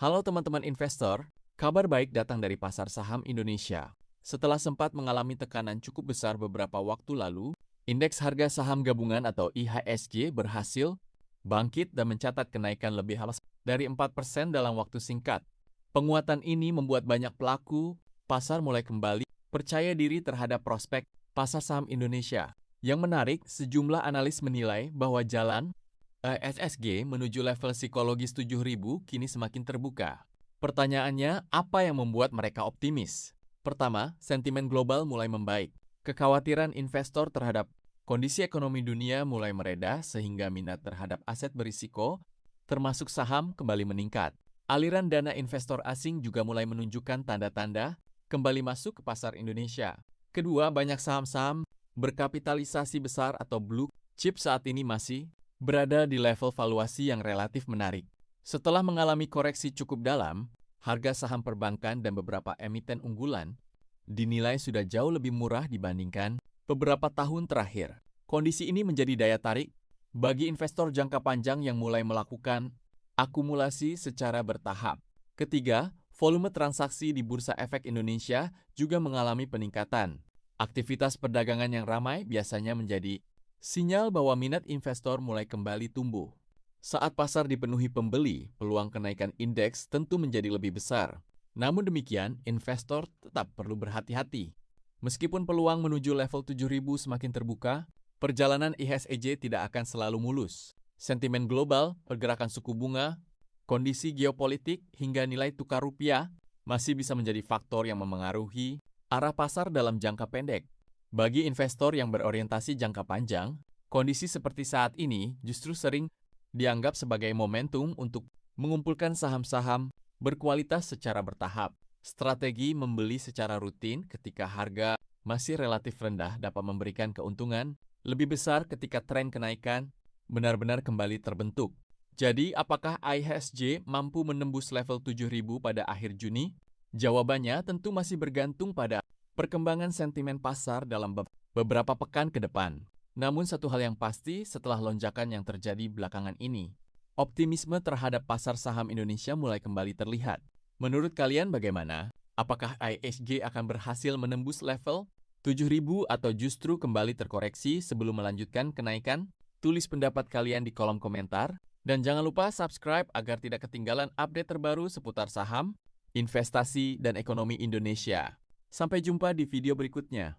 Halo teman-teman investor, kabar baik datang dari pasar saham Indonesia. Setelah sempat mengalami tekanan cukup besar beberapa waktu lalu, indeks harga saham gabungan atau IHSG berhasil bangkit dan mencatat kenaikan lebih halus dari 4% dalam waktu singkat. Penguatan ini membuat banyak pelaku pasar mulai kembali percaya diri terhadap prospek pasar saham Indonesia. Yang menarik, sejumlah analis menilai bahwa jalan IHSG menuju level psikologis 7.000 kini semakin terbuka. Pertanyaannya, apa yang membuat mereka optimis? Pertama, sentimen global mulai membaik. Kekhawatiran investor terhadap kondisi ekonomi dunia mulai mereda sehingga minat terhadap aset berisiko, termasuk saham, kembali meningkat. Aliran dana investor asing juga mulai menunjukkan tanda-tanda kembali masuk ke pasar Indonesia. Kedua, banyak saham-saham berkapitalisasi besar atau blue chip saat ini masih berada di level valuasi yang relatif menarik. Setelah mengalami koreksi cukup dalam, harga saham perbankan dan beberapa emiten unggulan dinilai sudah jauh lebih murah dibandingkan beberapa tahun terakhir. Kondisi ini menjadi daya tarik bagi investor jangka panjang yang mulai melakukan akumulasi secara bertahap. Ketiga, volume transaksi di Bursa Efek Indonesia juga mengalami peningkatan. Aktivitas perdagangan yang ramai biasanya menjadi sinyal bahwa minat investor mulai kembali tumbuh. Saat pasar dipenuhi pembeli, peluang kenaikan indeks tentu menjadi lebih besar. Namun demikian, investor tetap perlu berhati-hati. Meskipun peluang menuju level 7.000 semakin terbuka, perjalanan IHSG tidak akan selalu mulus. Sentimen global, pergerakan suku bunga, kondisi geopolitik, hingga nilai tukar rupiah masih bisa menjadi faktor yang memengaruhi arah pasar dalam jangka pendek. Bagi investor yang berorientasi jangka panjang, kondisi seperti saat ini justru sering dianggap sebagai momentum untuk mengumpulkan saham-saham berkualitas secara bertahap. Strategi membeli secara rutin ketika harga masih relatif rendah dapat memberikan keuntungan lebih besar ketika tren kenaikan benar-benar kembali terbentuk. Jadi, apakah IHSG mampu menembus level 7.000 pada akhir Juni? Jawabannya tentu masih bergantung pada perkembangan sentimen pasar dalam beberapa pekan ke depan. Namun satu hal yang pasti setelah lonjakan yang terjadi belakangan ini, optimisme terhadap pasar saham Indonesia mulai kembali terlihat. Menurut kalian bagaimana? Apakah IHSG akan berhasil menembus level 7.000 atau justru kembali terkoreksi sebelum melanjutkan kenaikan? Tulis pendapat kalian di kolom komentar. Dan jangan lupa subscribe agar tidak ketinggalan update terbaru seputar saham, investasi, dan ekonomi Indonesia. Sampai jumpa di video berikutnya.